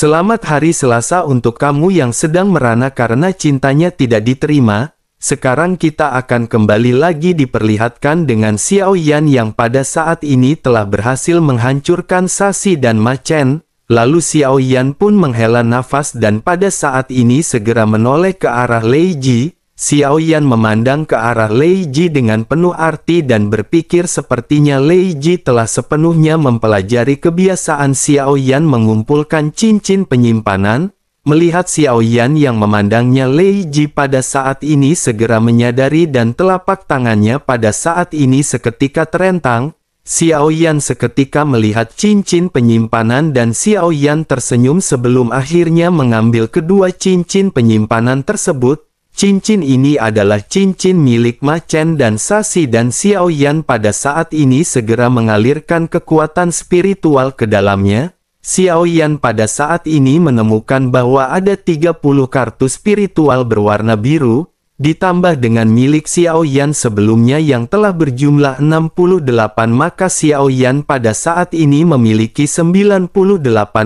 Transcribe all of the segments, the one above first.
Selamat hari Selasa untuk kamu yang sedang merana karena cintanya tidak diterima. Sekarang kita akan kembali lagi diperlihatkan dengan Xiao Yan yang pada saat ini telah berhasil menghancurkan Sashi dan Ma Chen. Lalu Xiao Yan pun menghela nafas dan pada saat ini segera menoleh ke arah Lei Ji. Xiao Yan memandang ke arah Lei Ji dengan penuh arti dan berpikir sepertinya Lei Ji telah sepenuhnya mempelajari kebiasaan Xiao Yan mengumpulkan cincin penyimpanan. Melihat Xiao Yan yang memandangnya, Lei Ji pada saat ini segera menyadari dan telapak tangannya pada saat ini seketika terentang. Xiao Yan seketika melihat cincin penyimpanan dan Xiao Yan tersenyum sebelum akhirnya mengambil kedua cincin penyimpanan tersebut. Cincin ini adalah cincin milik Ma Chen dan Sashi dan Xiao Yan pada saat ini segera mengalirkan kekuatan spiritual ke dalamnya. Xiao Yan pada saat ini menemukan bahwa ada 30 kartu spiritual berwarna biru, ditambah dengan milik Xiao Yan sebelumnya yang telah berjumlah 68, maka Xiao Yan pada saat ini memiliki 98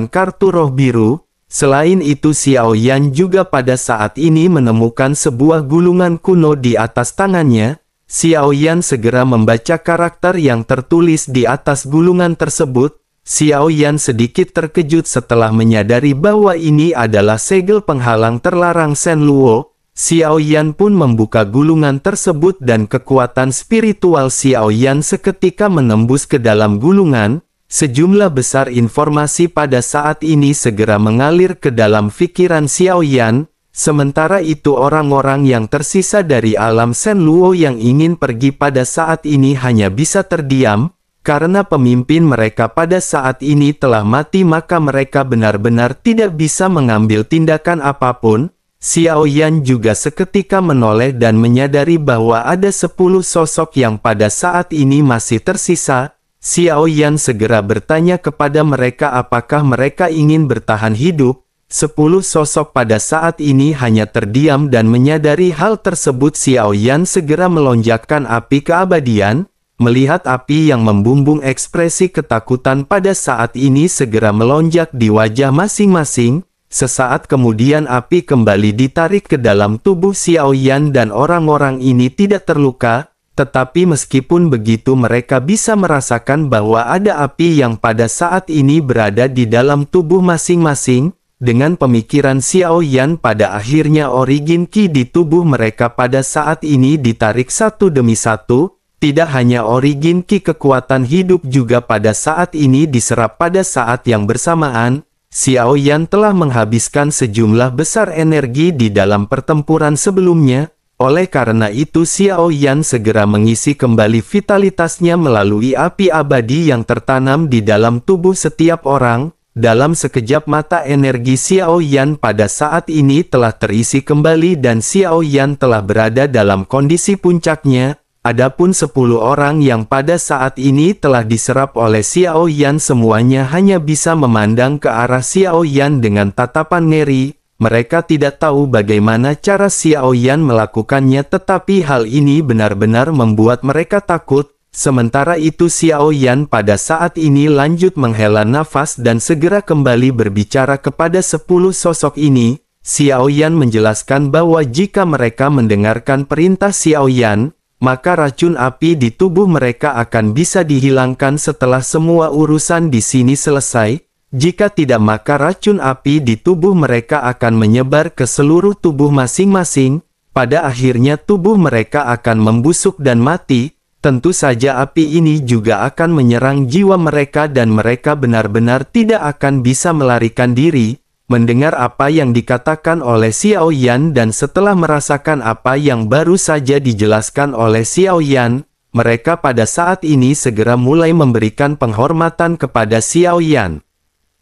kartu roh biru. Selain itu Xiao Yan juga pada saat ini menemukan sebuah gulungan kuno di atas tangannya. Xiao Yan segera membaca karakter yang tertulis di atas gulungan tersebut. Xiao Yan sedikit terkejut setelah menyadari bahwa ini adalah segel penghalang terlarang Shen Luo. Xiao Yan pun membuka gulungan tersebut dan kekuatan spiritual Xiao Yan seketika menembus ke dalam gulungan. Sejumlah besar informasi pada saat ini segera mengalir ke dalam pikiran Xiao Yan. Sementara itu orang-orang yang tersisa dari alam Shen Luo yang ingin pergi pada saat ini hanya bisa terdiam. Karena pemimpin mereka pada saat ini telah mati, maka mereka benar-benar tidak bisa mengambil tindakan apapun. Xiao Yan juga seketika menoleh dan menyadari bahwa ada 10 sosok yang pada saat ini masih tersisa. Xiao Yan segera bertanya kepada mereka apakah mereka ingin bertahan hidup. 10 sosok pada saat ini hanya terdiam dan menyadari hal tersebut. Xiao Yan segera melonjakkan api keabadian. Melihat api yang membumbung, ekspresi ketakutan pada saat ini segera melonjak di wajah masing-masing. Sesaat kemudian api kembali ditarik ke dalam tubuh Xiao Yan dan orang-orang ini tidak terluka. Tetapi meskipun begitu mereka bisa merasakan bahwa ada api yang pada saat ini berada di dalam tubuh masing-masing. Dengan pemikiran Xiao Yan pada akhirnya origin Qi di tubuh mereka pada saat ini ditarik satu demi satu. Tidak hanya origin Qi, kekuatan hidup juga pada saat ini diserap pada saat yang bersamaan. Xiao Yan telah menghabiskan sejumlah besar energi di dalam pertempuran sebelumnya. Oleh karena itu Xiao Yan segera mengisi kembali vitalitasnya melalui api abadi yang tertanam di dalam tubuh setiap orang. Dalam sekejap mata energi Xiao Yan pada saat ini telah terisi kembali dan Xiao Yan telah berada dalam kondisi puncaknya. Adapun 10 orang yang pada saat ini telah diserap oleh Xiao Yan semuanya hanya bisa memandang ke arah Xiao Yan dengan tatapan ngeri. Mereka tidak tahu bagaimana cara Xiao Yan melakukannya, tetapi hal ini benar-benar membuat mereka takut. Sementara itu Xiao Yan pada saat ini lanjut menghela nafas dan segera kembali berbicara kepada 10 sosok ini. Xiao Yan menjelaskan bahwa jika mereka mendengarkan perintah Xiao Yan, maka racun api di tubuh mereka akan bisa dihilangkan setelah semua urusan di sini selesai. Jika tidak, maka racun api di tubuh mereka akan menyebar ke seluruh tubuh masing-masing. Pada akhirnya tubuh mereka akan membusuk dan mati. Tentu saja api ini juga akan menyerang jiwa mereka dan mereka benar-benar tidak akan bisa melarikan diri. Mendengar apa yang dikatakan oleh Xiao Yan dan setelah merasakan apa yang baru saja dijelaskan oleh Xiao Yan, mereka pada saat ini segera mulai memberikan penghormatan kepada Xiao Yan.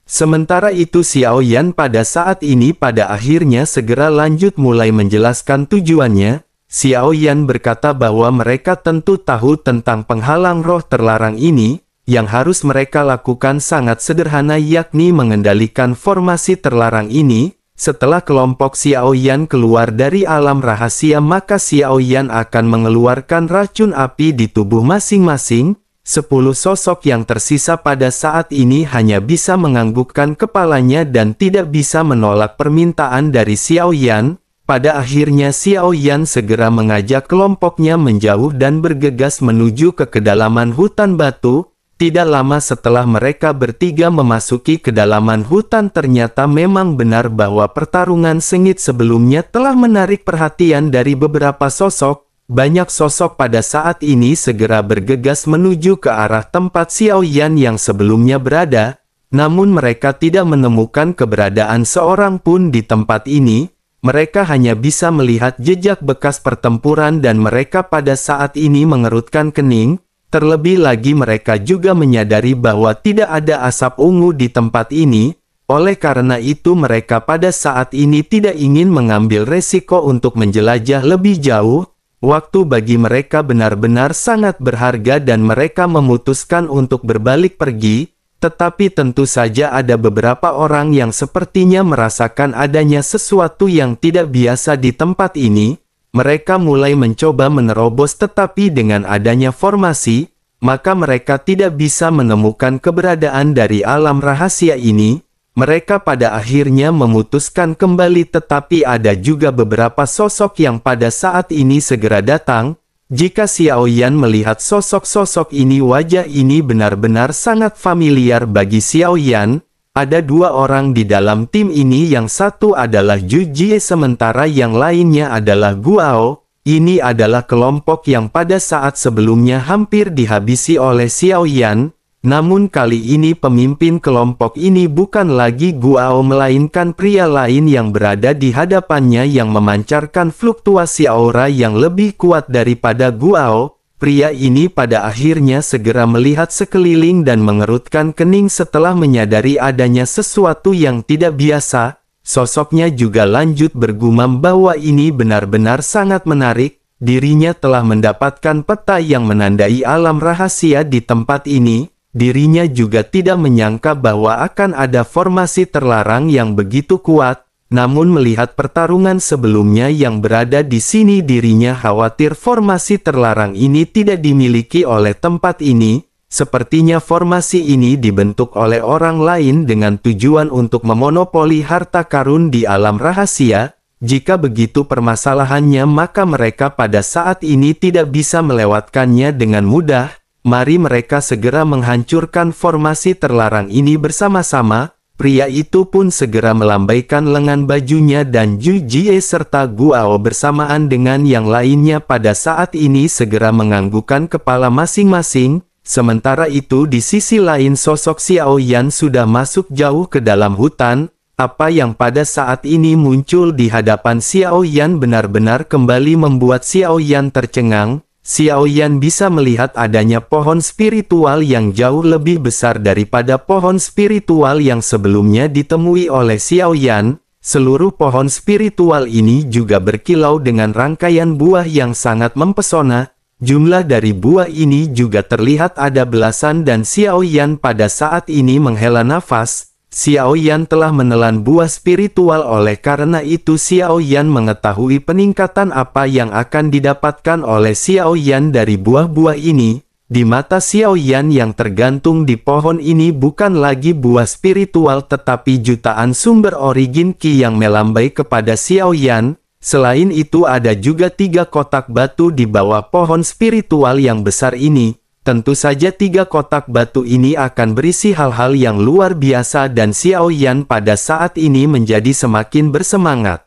Sementara itu Xiao Yan pada saat ini pada akhirnya segera lanjut mulai menjelaskan tujuannya. Xiao Yan berkata bahwa mereka tentu tahu tentang penghalang roh terlarang ini. Yang harus mereka lakukan sangat sederhana, yakni mengendalikan formasi terlarang ini. Setelah kelompok Xiao Yan keluar dari alam rahasia, maka Xiao Yan akan mengeluarkan racun api di tubuh masing-masing. 10 sosok yang tersisa pada saat ini hanya bisa menganggukkan kepalanya dan tidak bisa menolak permintaan dari Xiao Yan. Pada akhirnya Xiao Yan segera mengajak kelompoknya menjauh dan bergegas menuju ke kedalaman hutan batu. Tidak lama setelah mereka bertiga memasuki kedalaman hutan, ternyata memang benar bahwa pertarungan sengit sebelumnya telah menarik perhatian dari beberapa sosok. Banyak sosok pada saat ini segera bergegas menuju ke arah tempat Xiao Yan yang sebelumnya berada, namun mereka tidak menemukan keberadaan seorang pun di tempat ini. Mereka hanya bisa melihat jejak bekas pertempuran dan mereka pada saat ini mengerutkan kening. Terlebih lagi mereka juga menyadari bahwa tidak ada asap ungu di tempat ini. Oleh karena itu mereka pada saat ini tidak ingin mengambil resiko untuk menjelajah lebih jauh. Waktu bagi mereka benar-benar sangat berharga dan mereka memutuskan untuk berbalik pergi, tetapi tentu saja ada beberapa orang yang sepertinya merasakan adanya sesuatu yang tidak biasa di tempat ini. Mereka mulai mencoba menerobos, tetapi dengan adanya formasi, maka mereka tidak bisa menemukan keberadaan dari alam rahasia ini. Mereka pada akhirnya memutuskan kembali, tetapi ada juga beberapa sosok yang pada saat ini segera datang. Jika Xiao Yan melihat sosok-sosok ini, wajah ini benar-benar sangat familiar bagi Xiao Yan. Ada dua orang di dalam tim ini, yang satu adalah Zhu Jie sementara yang lainnya adalah Guao. Ini adalah kelompok yang pada saat sebelumnya hampir dihabisi oleh Xiao Yan. Namun kali ini pemimpin kelompok ini bukan lagi Guao melainkan pria lain yang berada di hadapannya yang memancarkan fluktuasi aura yang lebih kuat daripada Guao. Pria ini pada akhirnya segera melihat sekeliling dan mengerutkan kening setelah menyadari adanya sesuatu yang tidak biasa. Sosoknya juga lanjut bergumam bahwa ini benar-benar sangat menarik. Dirinya telah mendapatkan peta yang menandai alam rahasia di tempat ini. Dirinya juga tidak menyangka bahwa akan ada formasi terlarang yang begitu kuat. Namun melihat pertarungan sebelumnya yang berada di sini, dirinya khawatir formasi terlarang ini tidak dimiliki oleh tempat ini. Sepertinya formasi ini dibentuk oleh orang lain dengan tujuan untuk memonopoli harta karun di alam rahasia. Jika begitu permasalahannya, maka mereka pada saat ini tidak bisa melewatkannya dengan mudah. Mari mereka segera menghancurkan formasi terlarang ini bersama-sama. Pria itu pun segera melambaikan lengan bajunya dan Zhu Jie serta Guao bersamaan dengan yang lainnya pada saat ini segera menganggukkan kepala masing-masing. Sementara itu di sisi lain sosok Xiao Yan sudah masuk jauh ke dalam hutan. Apa yang pada saat ini muncul di hadapan Xiao Yan benar-benar kembali membuat Xiao Yan tercengang. Xiao Yan bisa melihat adanya pohon spiritual yang jauh lebih besar daripada pohon spiritual yang sebelumnya ditemui oleh Xiao Yan. Seluruh pohon spiritual ini juga berkilau dengan rangkaian buah yang sangat mempesona. Jumlah dari buah ini juga terlihat ada belasan dan Xiao Yan pada saat ini menghela nafas. Xiao Yan telah menelan buah spiritual, oleh karena itu Xiao Yan mengetahui peningkatan apa yang akan didapatkan oleh Xiao Yan dari buah-buah ini. Di mata Xiao Yan yang tergantung di pohon ini bukan lagi buah spiritual tetapi jutaan sumber origin Qi yang melambai kepada Xiao Yan. Selain itu ada juga 3 kotak batu di bawah pohon spiritual yang besar ini. Tentu saja 3 kotak batu ini akan berisi hal-hal yang luar biasa dan Xiao Yan pada saat ini menjadi semakin bersemangat.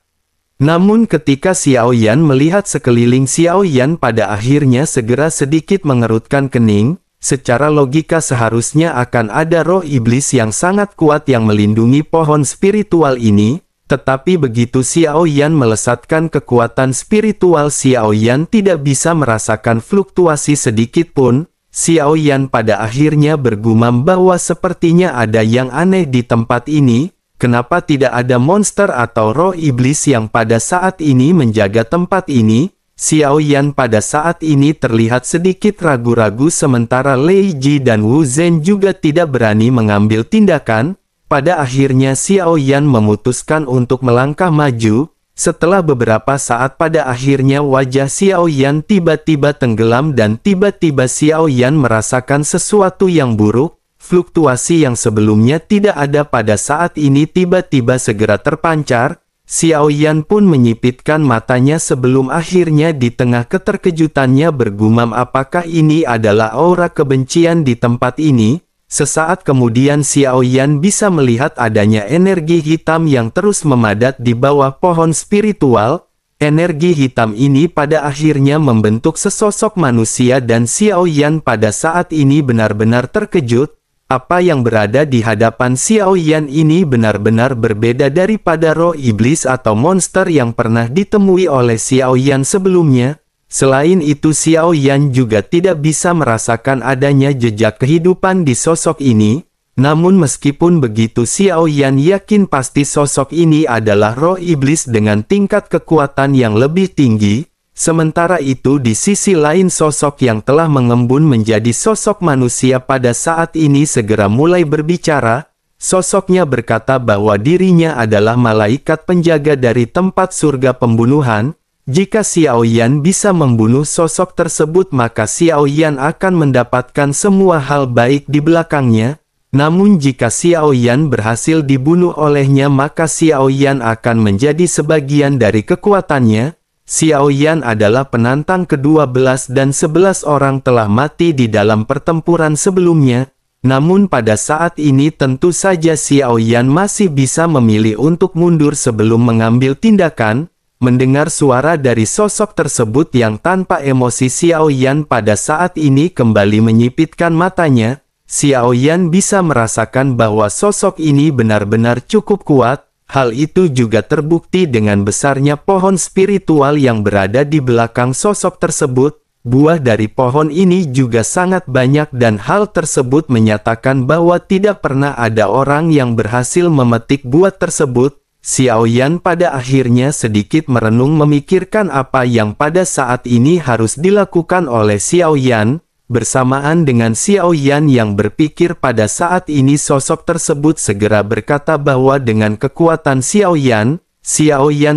Namun ketika Xiao Yan melihat sekeliling, Xiao Yan pada akhirnya segera sedikit mengerutkan kening. Secara logika seharusnya akan ada roh iblis yang sangat kuat yang melindungi pohon spiritual ini. Tetapi begitu Xiao Yan melesatkan kekuatan spiritual, Xiao Yan tidak bisa merasakan fluktuasi sedikit pun. Xiao Yan pada akhirnya bergumam bahwa sepertinya ada yang aneh di tempat ini. Kenapa tidak ada monster atau roh iblis yang pada saat ini menjaga tempat ini? Xiao Yan pada saat ini terlihat sedikit ragu-ragu sementara Lei Ji dan Wu Zhen juga tidak berani mengambil tindakan. Pada akhirnya Xiao Yan memutuskan untuk melangkah maju. Setelah beberapa saat pada akhirnya wajah Xiao Yan tiba-tiba tenggelam dan tiba-tiba Xiao Yan merasakan sesuatu yang buruk. Fluktuasi yang sebelumnya tidak ada pada saat ini tiba-tiba segera terpancar. Xiao Yan pun menyipitkan matanya sebelum akhirnya di tengah keterkejutannya bergumam, apakah ini adalah aura kebencian di tempat ini? Sesaat kemudian Xiao Yan bisa melihat adanya energi hitam yang terus memadat di bawah pohon spiritual. Energi hitam ini pada akhirnya membentuk sesosok manusia dan Xiao Yan pada saat ini benar-benar terkejut. Apa yang berada di hadapan Xiao Yan ini benar-benar berbeda daripada roh iblis atau monster yang pernah ditemui oleh Xiao Yan sebelumnya. Selain itu Xiao Yan juga tidak bisa merasakan adanya jejak kehidupan di sosok ini. Namun meskipun begitu Xiao Yan yakin pasti sosok ini adalah roh iblis dengan tingkat kekuatan yang lebih tinggi. Sementara itu di sisi lain sosok yang telah mengembun menjadi sosok manusia pada saat ini segera mulai berbicara. Sosoknya berkata bahwa dirinya adalah malaikat penjaga dari tempat surga pembunuhan. Jika Xiao Yan bisa membunuh sosok tersebut maka Xiao Yan akan mendapatkan semua hal baik di belakangnya. Namun jika Xiao Yan berhasil dibunuh olehnya maka Xiao Yan akan menjadi sebagian dari kekuatannya. Xiao Yan adalah penantang ke-12 dan 11 orang telah mati di dalam pertempuran sebelumnya. Namun pada saat ini tentu saja Xiao Yan masih bisa memilih untuk mundur sebelum mengambil tindakan. Mendengar suara dari sosok tersebut yang tanpa emosi, Xiao Yan pada saat ini kembali menyipitkan matanya. Xiao Yan bisa merasakan bahwa sosok ini benar-benar cukup kuat. Hal itu juga terbukti dengan besarnya pohon spiritual yang berada di belakang sosok tersebut. Buah dari pohon ini juga sangat banyak dan hal tersebut menyatakan bahwa tidak pernah ada orang yang berhasil memetik buah tersebut. Xiao Yan pada akhirnya sedikit merenung memikirkan apa yang pada saat ini harus dilakukan oleh Xiao Yan. Bersamaan dengan Xiao Yan yang berpikir pada saat ini sosok tersebut segera berkata bahwa dengan kekuatan Xiao Yan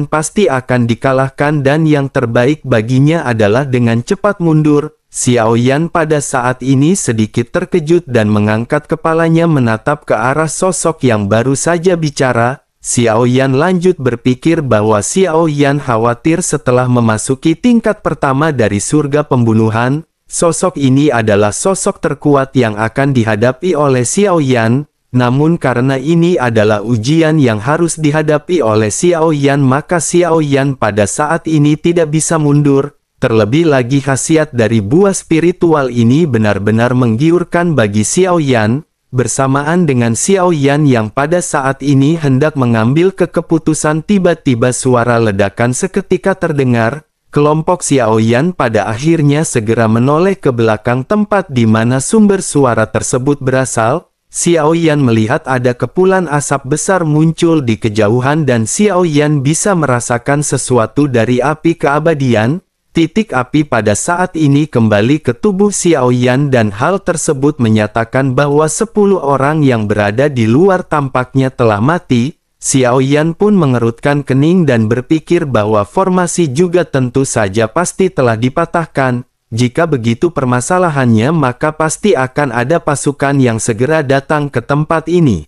pasti akan dikalahkan dan yang terbaik baginya adalah dengan cepat mundur. Xiao Yan pada saat ini sedikit terkejut dan mengangkat kepalanya menatap ke arah sosok yang baru saja bicara. Xiao Yan lanjut berpikir bahwa Xiao Yan khawatir setelah memasuki tingkat pertama dari surga pembunuhan, sosok ini adalah sosok terkuat yang akan dihadapi oleh Xiao Yan. Namun karena ini adalah ujian yang harus dihadapi oleh Xiao Yan maka Xiao Yan pada saat ini tidak bisa mundur. Terlebih lagi khasiat dari buah spiritual ini benar-benar menggiurkan bagi Xiao Yan. Bersamaan dengan Xiao Yan yang pada saat ini hendak mengambil keputusan tiba-tiba suara ledakan seketika terdengar. Kelompok Xiao Yan pada akhirnya segera menoleh ke belakang tempat di mana sumber suara tersebut berasal. Xiao Yan melihat ada kepulan asap besar muncul di kejauhan dan Xiao Yan bisa merasakan sesuatu dari api keabadian. Titik api pada saat ini kembali ke tubuh Xiao Yan dan hal tersebut menyatakan bahwa 10 orang yang berada di luar tampaknya telah mati. Xiao Yan pun mengerutkan kening dan berpikir bahwa formasi juga tentu saja pasti telah dipatahkan. Jika begitu permasalahannya maka pasti akan ada pasukan yang segera datang ke tempat ini.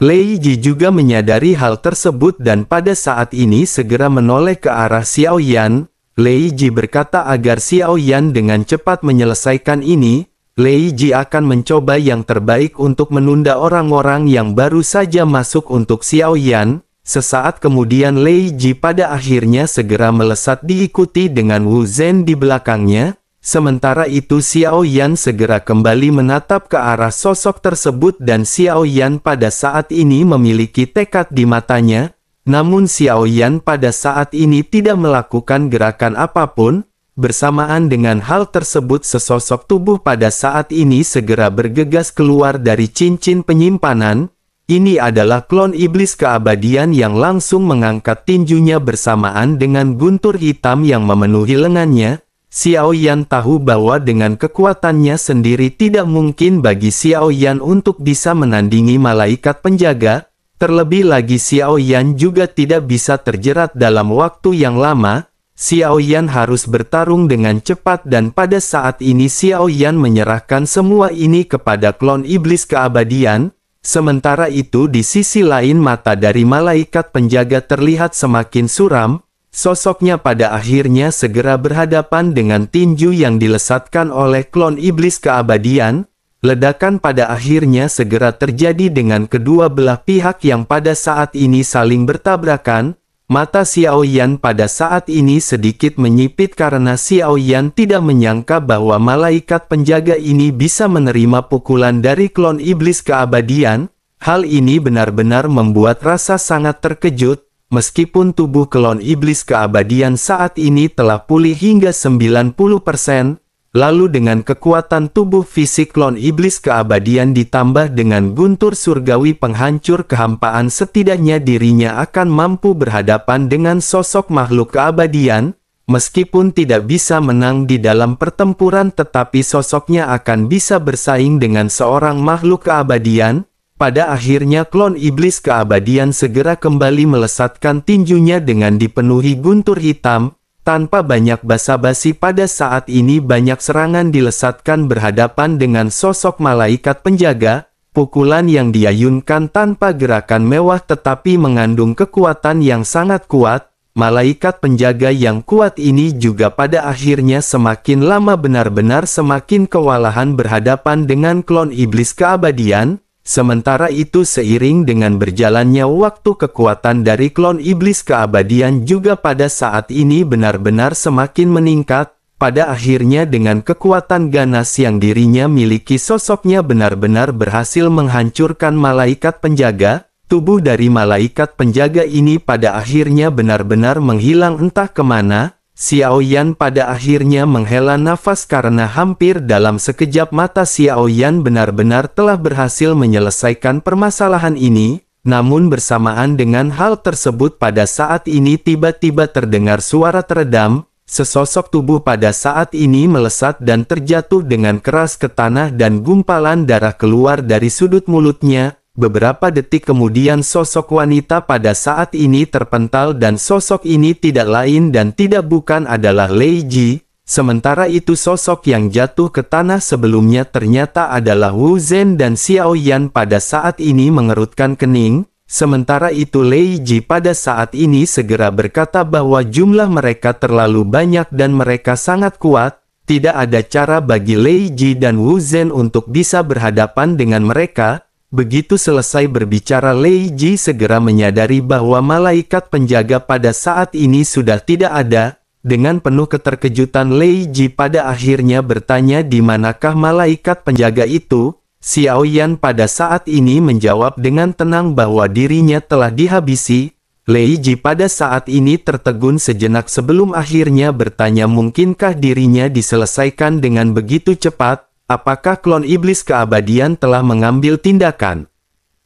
Lei Ji juga menyadari hal tersebut dan pada saat ini segera menoleh ke arah Xiao Yan. Lei Ji berkata agar Xiao Yan dengan cepat menyelesaikan ini. Lei Ji akan mencoba yang terbaik untuk menunda orang-orang yang baru saja masuk untuk Xiao Yan. Sesaat kemudian Lei Ji pada akhirnya segera melesat diikuti dengan Wu Zhen di belakangnya. Sementara itu Xiao Yan segera kembali menatap ke arah sosok tersebut dan Xiao Yan pada saat ini memiliki tekad di matanya. Namun Xiao Yan pada saat ini tidak melakukan gerakan apapun. Bersamaan dengan hal tersebut sesosok tubuh pada saat ini segera bergegas keluar dari cincin penyimpanan. Ini adalah klon iblis keabadian yang langsung mengangkat tinjunya bersamaan dengan guntur hitam yang memenuhi lengannya. Xiao Yan tahu bahwa dengan kekuatannya sendiri tidak mungkin bagi Xiao Yan untuk bisa menandingi malaikat penjaga. Terlebih lagi Xiao Yan juga tidak bisa terjerat dalam waktu yang lama. Xiao Yan harus bertarung dengan cepat dan pada saat ini Xiao Yan menyerahkan semua ini kepada klon iblis keabadian. Sementara itu di sisi lain mata dari malaikat penjaga terlihat semakin suram. Sosoknya pada akhirnya segera berhadapan dengan tinju yang dilesatkan oleh klon iblis keabadian. Ledakan pada akhirnya segera terjadi dengan kedua belah pihak yang pada saat ini saling bertabrakan. Mata Xiao Yan pada saat ini sedikit menyipit karena Xiao Yan tidak menyangka bahwa malaikat penjaga ini bisa menerima pukulan dari klon iblis keabadian. Hal ini benar-benar membuat rasa sangat terkejut, meskipun tubuh klon iblis keabadian saat ini telah pulih hingga 90%. Lalu dengan kekuatan tubuh fisik klon iblis keabadian ditambah dengan guntur surgawi penghancur kehampaan, setidaknya dirinya akan mampu berhadapan dengan sosok makhluk keabadian. Meskipun tidak bisa menang di dalam pertempuran, tetapi sosoknya akan bisa bersaing dengan seorang makhluk keabadian. Pada akhirnya klon iblis keabadian segera kembali melesatkan tinjunya dengan dipenuhi guntur hitam. Tanpa banyak basa-basi pada saat ini banyak serangan dilesatkan berhadapan dengan sosok malaikat penjaga. Pukulan yang diayunkan tanpa gerakan mewah tetapi mengandung kekuatan yang sangat kuat. Malaikat penjaga yang kuat ini juga pada akhirnya semakin lama benar-benar semakin kewalahan berhadapan dengan klon iblis keabadian. Sementara itu seiring dengan berjalannya waktu, kekuatan dari klon iblis keabadian juga pada saat ini benar-benar semakin meningkat. Pada akhirnya dengan kekuatan ganas yang dirinya miliki, sosoknya benar-benar berhasil menghancurkan malaikat penjaga. Tubuh dari malaikat penjaga ini pada akhirnya benar-benar menghilang entah kemana. Xiao Yan pada akhirnya menghela nafas karena hampir dalam sekejap mata Xiao Yan benar-benar telah berhasil menyelesaikan permasalahan ini. Namun bersamaan dengan hal tersebut pada saat ini tiba-tiba terdengar suara teredam. Sesosok tubuh pada saat ini melesat dan terjatuh dengan keras ke tanah dan gumpalan darah keluar dari sudut mulutnya. Beberapa detik kemudian sosok wanita pada saat ini terpental dan sosok ini tidak lain dan tidak bukan adalah Lei Ji. Sementara itu sosok yang jatuh ke tanah sebelumnya ternyata adalah Wu Zhen dan Xiao Yan pada saat ini mengerutkan kening. Sementara itu Lei Ji pada saat ini segera berkata bahwa jumlah mereka terlalu banyak dan mereka sangat kuat. Tidak ada cara bagi Lei Ji dan Wu Zhen untuk bisa berhadapan dengan mereka. Begitu selesai berbicara Lei Ji segera menyadari bahwa malaikat penjaga pada saat ini sudah tidak ada. Dengan penuh keterkejutan Lei Ji pada akhirnya bertanya di manakah malaikat penjaga itu. Xiao Yan pada saat ini menjawab dengan tenang bahwa dirinya telah dihabisi. Lei Ji pada saat ini tertegun sejenak sebelum akhirnya bertanya mungkinkah dirinya diselesaikan dengan begitu cepat. Apakah klon iblis keabadian telah mengambil tindakan?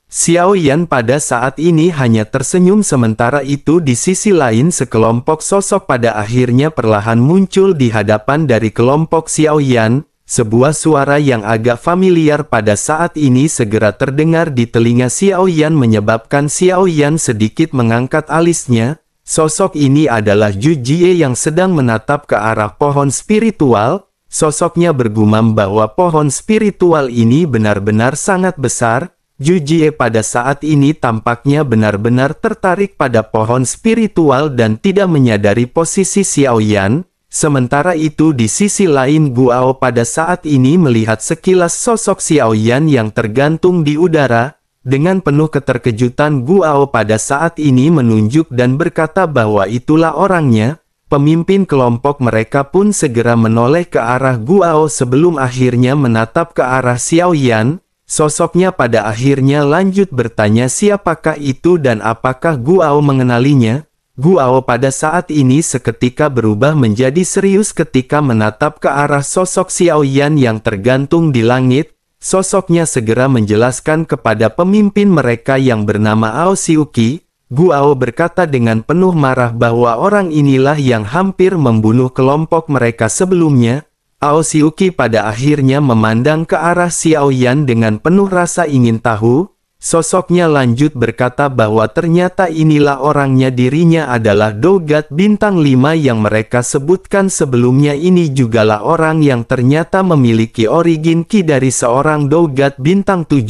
Xiao Yan pada saat ini hanya tersenyum. Sementara itu di sisi lain sekelompok sosok pada akhirnya perlahan muncul di hadapan dari kelompok Xiao Yan. Sebuah suara yang agak familiar pada saat ini segera terdengar di telinga Xiao Yan menyebabkan Xiao Yan sedikit mengangkat alisnya. Sosok ini adalah Zhu Jie yang sedang menatap ke arah pohon spiritual. Sosoknya bergumam bahwa pohon spiritual ini benar-benar sangat besar. Zhu Jie pada saat ini tampaknya benar-benar tertarik pada pohon spiritual dan tidak menyadari posisi Xiao Yan. Sementara itu di sisi lain Guao pada saat ini melihat sekilas sosok Xiao Yan yang tergantung di udara. Dengan penuh keterkejutan Guao pada saat ini menunjuk dan berkata bahwa itulah orangnya. Pemimpin kelompok mereka pun segera menoleh ke arah Guao sebelum akhirnya menatap ke arah Xiao Yan. Sosoknya pada akhirnya lanjut bertanya siapakah itu dan apakah Guao mengenalinya. Guao pada saat ini seketika berubah menjadi serius ketika menatap ke arah sosok Xiao Yan yang tergantung di langit. Sosoknya segera menjelaskan kepada pemimpin mereka yang bernama Ao Xiuqi. Guao berkata dengan penuh marah bahwa orang inilah yang hampir membunuh kelompok mereka sebelumnya. Ao Xiuqi pada akhirnya memandang ke arah Xiao Yan dengan penuh rasa ingin tahu. Sosoknya lanjut berkata bahwa ternyata inilah orangnya, dirinya adalah Dogat bintang 5 yang mereka sebutkan sebelumnya. Ini jugalah orang yang ternyata memiliki origin ki dari seorang Dogat bintang 7.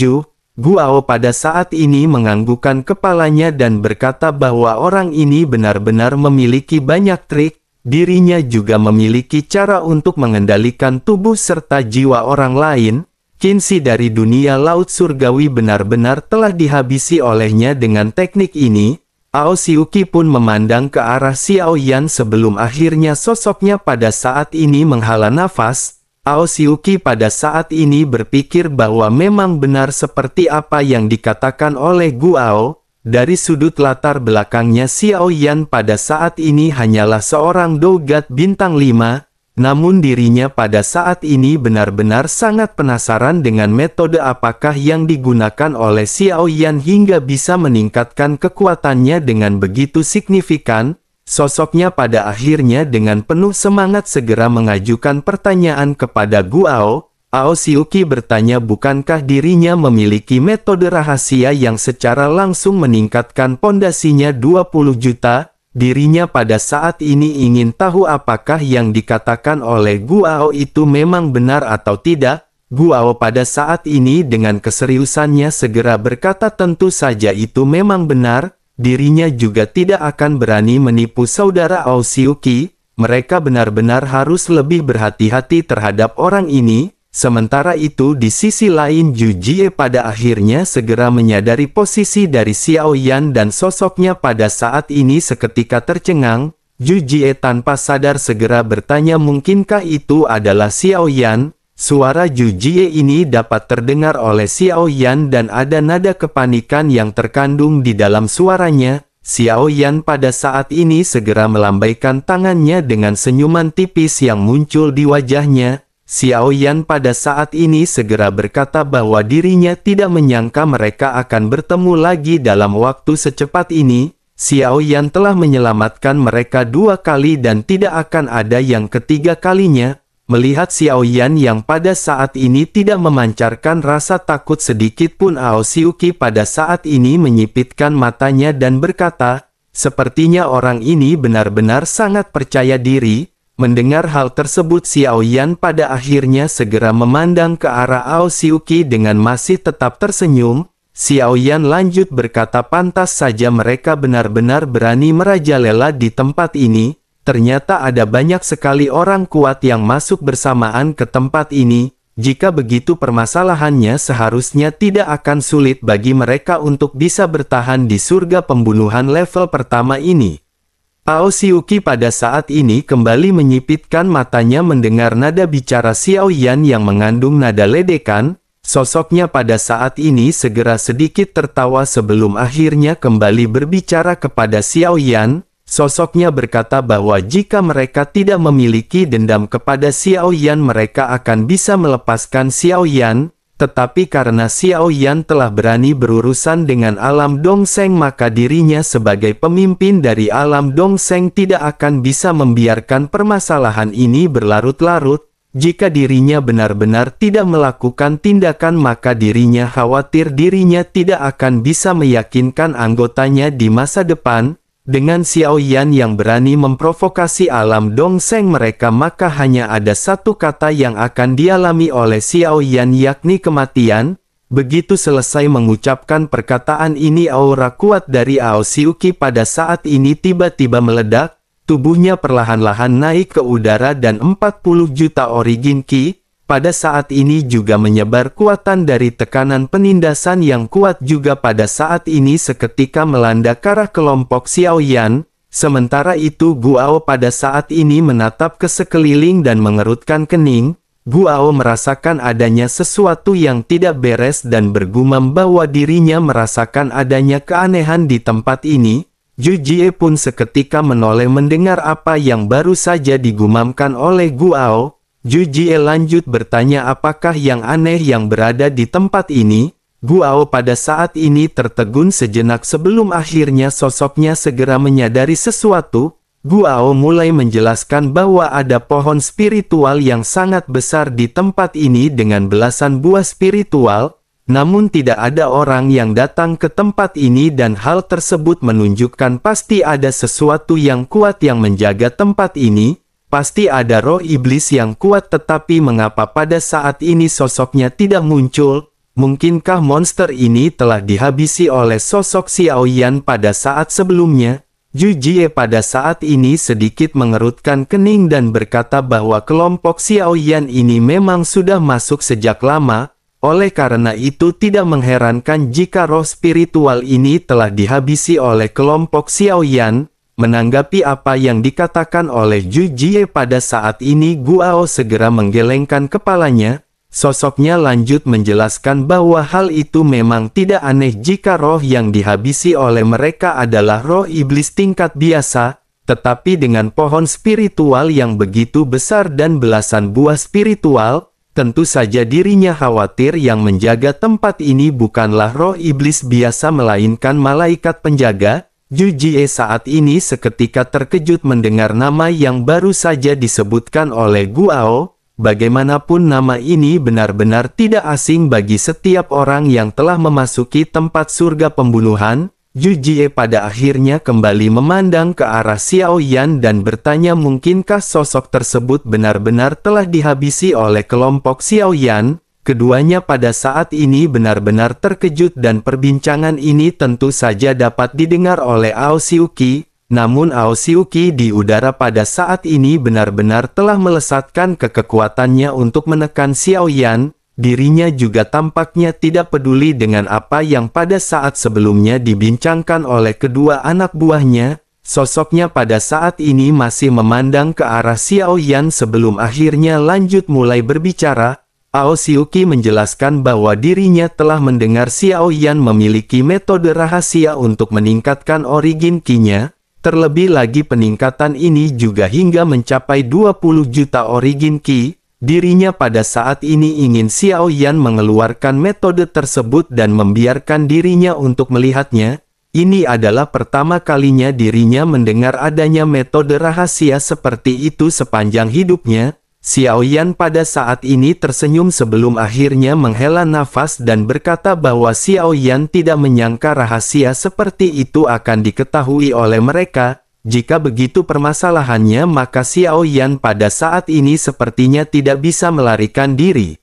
Guao pada saat ini menganggukkan kepalanya dan berkata bahwa orang ini benar-benar memiliki banyak trik. Dirinya juga memiliki cara untuk mengendalikan tubuh serta jiwa orang lain. Qinzi dari dunia laut surgawi benar-benar telah dihabisi olehnya dengan teknik ini. Ao Xiuqi pun memandang ke arah Xiao Yan sebelum akhirnya sosoknya pada saat ini menghela nafas. Ao Xiuqi pada saat ini berpikir bahwa memang benar seperti apa yang dikatakan oleh Guao. Dari sudut latar belakangnya, Xiao Yan pada saat ini hanyalah seorang Dogat bintang 5. Namun dirinya pada saat ini benar-benar sangat penasaran dengan metode apakah yang digunakan oleh Xiao Yan hingga bisa meningkatkan kekuatannya dengan begitu signifikan. Sosoknya pada akhirnya dengan penuh semangat segera mengajukan pertanyaan kepada Guao. Ao Xiuqi bertanya bukankah dirinya memiliki metode rahasia yang secara langsung meningkatkan pondasinya 20 juta? Dirinya pada saat ini ingin tahu apakah yang dikatakan oleh Guao itu memang benar atau tidak. Guao pada saat ini dengan keseriusannya segera berkata tentu saja itu memang benar. Dirinya juga tidak akan berani menipu saudara Ao Xiuqi. Mereka benar-benar harus lebih berhati-hati terhadap orang ini. Sementara itu di sisi lain Zhu Jie pada akhirnya segera menyadari posisi dari Xiao Yan dan sosoknya pada saat ini seketika tercengang. Zhu Jie tanpa sadar segera bertanya mungkinkah itu adalah Xiao Yan? Suara Zhu Jie ini dapat terdengar oleh Xiao Yan dan ada nada kepanikan yang terkandung di dalam suaranya. Xiao Yan pada saat ini segera melambaikan tangannya dengan senyuman tipis yang muncul di wajahnya. Xiao Yan pada saat ini segera berkata bahwa dirinya tidak menyangka mereka akan bertemu lagi dalam waktu secepat ini. Xiao Yan telah menyelamatkan mereka 2 kali dan tidak akan ada yang ketiga kalinya. Melihat Xiao Yan yang pada saat ini tidak memancarkan rasa takut sedikit pun, Ao Xiuqi pada saat ini menyipitkan matanya dan berkata, sepertinya orang ini benar-benar sangat percaya diri. Mendengar hal tersebut Xiao Yan pada akhirnya segera memandang ke arah Ao Xiuqi dengan masih tetap tersenyum. Xiao Yan lanjut berkata pantas saja mereka benar-benar berani merajalela di tempat ini. Ternyata ada banyak sekali orang kuat yang masuk bersamaan ke tempat ini. Jika begitu permasalahannya seharusnya tidak akan sulit bagi mereka untuk bisa bertahan di surga pembunuhan level pertama ini. Ao Xiuqi pada saat ini kembali menyipitkan matanya mendengar nada bicara Xiao Yan yang mengandung nada ledekan. Sosoknya pada saat ini segera sedikit tertawa sebelum akhirnya kembali berbicara kepada Xiao Yan. Sosoknya berkata bahwa jika mereka tidak memiliki dendam kepada Xiao Yan mereka akan bisa melepaskan Xiao Yan. Tetapi karena Xiao Yan telah berani berurusan dengan alam Dongseng maka dirinya sebagai pemimpin dari alam Dongseng tidak akan bisa membiarkan permasalahan ini berlarut-larut. Jika dirinya benar-benar tidak melakukan tindakan maka dirinya khawatir dirinya tidak akan bisa meyakinkan anggotanya di masa depan. Dengan Xiao Yan yang berani memprovokasi alam Dongseng mereka maka hanya ada satu kata yang akan dialami oleh Xiao Yan yakni kematian. Begitu selesai mengucapkan perkataan ini aura kuat dari Ao Xiuqi pada saat ini tiba-tiba meledak. Tubuhnya perlahan-lahan naik ke udara dan 40 juta origin ki. Pada saat ini juga menyebar kuatan dari tekanan penindasan yang kuat juga pada saat ini seketika melanda ke arah kelompok Xiao Yan. Sementara itu Guao pada saat ini menatap ke sekeliling dan mengerutkan kening. Guao merasakan adanya sesuatu yang tidak beres dan bergumam bahwa dirinya merasakan adanya keanehan di tempat ini. Zhu Jie pun seketika menoleh mendengar apa yang baru saja digumamkan oleh Guao. Zhu Jie lanjut bertanya apakah yang aneh yang berada di tempat ini. Guao pada saat ini tertegun sejenak sebelum akhirnya sosoknya segera menyadari sesuatu. Guao mulai menjelaskan bahwa ada pohon spiritual yang sangat besar di tempat ini dengan belasan buah spiritual. Namun tidak ada orang yang datang ke tempat ini dan hal tersebut menunjukkan pasti ada sesuatu yang kuat yang menjaga tempat ini, pasti ada roh iblis yang kuat, tetapi mengapa pada saat ini sosoknya tidak muncul? Mungkinkah monster ini telah dihabisi oleh sosok Xiao Yan pada saat sebelumnya? Zhu Jie pada saat ini sedikit mengerutkan kening dan berkata bahwa kelompok Xiao Yan ini memang sudah masuk sejak lama. Oleh karena itu tidak mengherankan jika roh spiritual ini telah dihabisi oleh kelompok Xiao Yan. Menanggapi apa yang dikatakan oleh Zhu Jie pada saat ini, Guao segera menggelengkan kepalanya. Sosoknya lanjut menjelaskan bahwa hal itu memang tidak aneh jika roh yang dihabisi oleh mereka adalah roh iblis tingkat biasa, tetapi dengan pohon spiritual yang begitu besar dan belasan buah spiritual, tentu saja dirinya khawatir yang menjaga tempat ini bukanlah roh iblis biasa melainkan malaikat penjaga. Zhu Jie saat ini seketika terkejut mendengar nama yang baru saja disebutkan oleh Guao. Bagaimanapun nama ini benar-benar tidak asing bagi setiap orang yang telah memasuki tempat surga pembunuhan. Zhu Jie pada akhirnya kembali memandang ke arah Xiao Yan dan bertanya, mungkinkah sosok tersebut benar-benar telah dihabisi oleh kelompok Xiao Yan? Keduanya pada saat ini benar-benar terkejut dan perbincangan ini tentu saja dapat didengar oleh Ao Xiuqi. Namun Ao Xiuqi di udara pada saat ini benar-benar telah melesatkan kekuatannya untuk menekan Xiao Yan. Dirinya juga tampaknya tidak peduli dengan apa yang pada saat sebelumnya dibincangkan oleh kedua anak buahnya. Sosoknya pada saat ini masih memandang ke arah Xiao Yan sebelum akhirnya lanjut mulai berbicara. Ao Xiuqi menjelaskan bahwa dirinya telah mendengar Xiao Yan memiliki metode rahasia untuk meningkatkan origin Qi-nya. Terlebih lagi peningkatan ini juga hingga mencapai 20 juta origin Qi. Dirinya pada saat ini ingin Xiao Yan mengeluarkan metode tersebut dan membiarkan dirinya untuk melihatnya. Ini adalah pertama kalinya dirinya mendengar adanya metode rahasia seperti itu sepanjang hidupnya. Xiao Yan pada saat ini tersenyum sebelum akhirnya menghela nafas dan berkata bahwa Xiao Yan tidak menyangka rahasia seperti itu akan diketahui oleh mereka. Jika begitu permasalahannya, maka Xiao Yan pada saat ini sepertinya tidak bisa melarikan diri.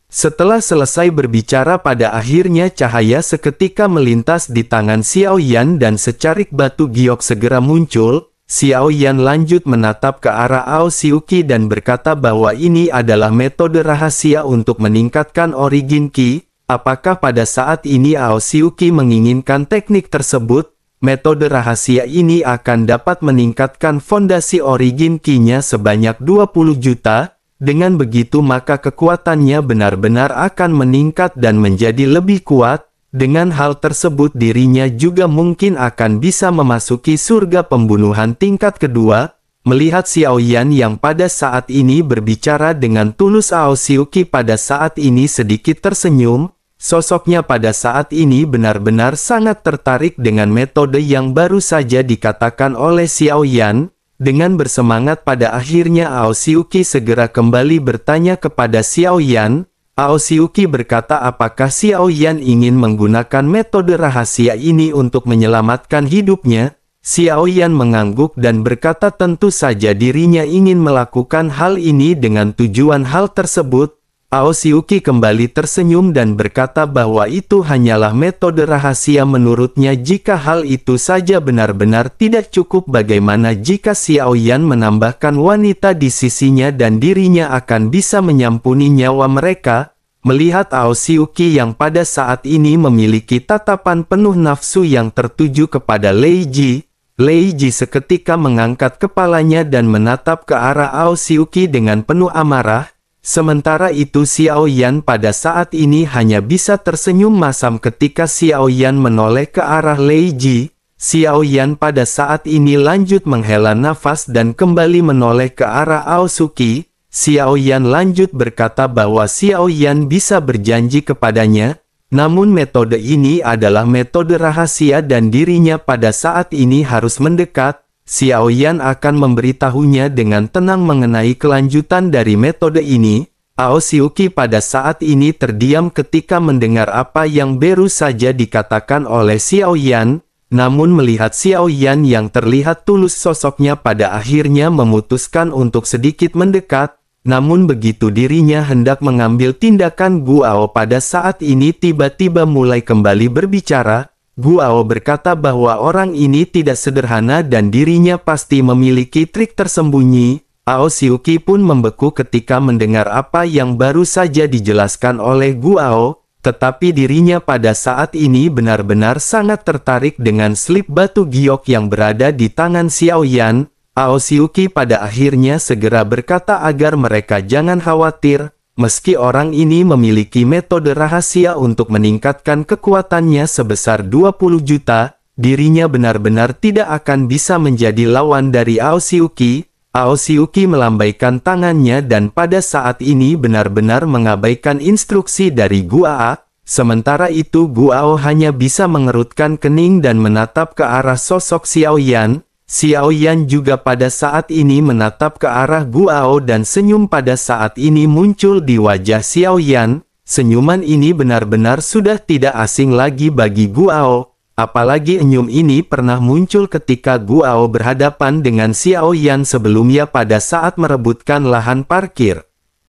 Setelah selesai berbicara, pada akhirnya cahaya seketika melintas di tangan Xiao Yan dan secarik batu giok segera muncul. Xiao Yan lanjut menatap ke arah Ao Xiuqi dan berkata bahwa ini adalah metode rahasia untuk meningkatkan origin Qi. Apakah pada saat ini Ao Xiuqi menginginkan teknik tersebut? Metode rahasia ini akan dapat meningkatkan fondasi origin Qi-nya sebanyak 20 juta. Dengan begitu maka kekuatannya benar-benar akan meningkat dan menjadi lebih kuat. Dengan hal tersebut dirinya juga mungkin akan bisa memasuki surga pembunuhan tingkat kedua. Melihat Xiao Yan yang pada saat ini berbicara dengan tulus, Ao Xiuqi pada saat ini sedikit tersenyum. Sosoknya pada saat ini benar-benar sangat tertarik dengan metode yang baru saja dikatakan oleh Xiao Yan. Dengan bersemangat pada akhirnya Ao Xiuqi segera kembali bertanya kepada Xiao Yan. Ao Xiuqi berkata, apakah Xiao Yan ingin menggunakan metode rahasia ini untuk menyelamatkan hidupnya? Xiao Yan mengangguk dan berkata tentu saja dirinya ingin melakukan hal ini dengan tujuan hal tersebut. Ao Xiuqi kembali tersenyum dan berkata bahwa itu hanyalah metode rahasia menurutnya. Jika hal itu saja benar-benar tidak cukup, bagaimana jika Xiao Yan menambahkan wanita di sisinya dan dirinya akan bisa menyampuni nyawa mereka? Melihat Ao Xiuqi yang pada saat ini memiliki tatapan penuh nafsu yang tertuju kepada Lei Ji, Lei Ji seketika mengangkat kepalanya dan menatap ke arah Ao Xiuqi dengan penuh amarah. Sementara itu Xiao Yan pada saat ini hanya bisa tersenyum masam ketika Xiao Yan menoleh ke arah Lei Ji. Xiao Yan pada saat ini lanjut menghela nafas dan kembali menoleh ke arah Ao Xiuqi. Xiao Yan lanjut berkata bahwa Xiao Yan bisa berjanji kepadanya. Namun metode ini adalah metode rahasia dan dirinya pada saat ini harus mendekat. Xiao Yan akan memberitahunya dengan tenang mengenai kelanjutan dari metode ini. Ao Siuki pada saat ini terdiam ketika mendengar apa yang baru saja dikatakan oleh Xiao Yan, namun melihat Xiao Yan yang terlihat tulus sosoknya pada akhirnya memutuskan untuk sedikit mendekat, namun begitu dirinya hendak mengambil tindakan, Guao pada saat ini tiba-tiba mulai kembali berbicara. Guao berkata bahwa orang ini tidak sederhana dan dirinya pasti memiliki trik tersembunyi. Ao Siuki pun membeku ketika mendengar apa yang baru saja dijelaskan oleh Guao, tetapi dirinya pada saat ini benar-benar sangat tertarik dengan slip batu giok yang berada di tangan Xiao Yan. Ao Siuki pada akhirnya segera berkata agar mereka jangan khawatir, meski orang ini memiliki metode rahasia untuk meningkatkan kekuatannya sebesar 20 juta, dirinya benar-benar tidak akan bisa menjadi lawan dari Ao Siuki. Ao Siuki melambaikan tangannya dan pada saat ini benar-benar mengabaikan instruksi dari Guao. Sementara itu Guao hanya bisa mengerutkan kening dan menatap ke arah sosok Xiao Yan. Xiao Yan juga pada saat ini menatap ke arah Guao dan senyum pada saat ini muncul di wajah Xiao Yan. Senyuman ini benar-benar sudah tidak asing lagi bagi Guao. Apalagi senyum ini pernah muncul ketika Guao berhadapan dengan Xiao Yan sebelumnya pada saat merebutkan lahan parkir.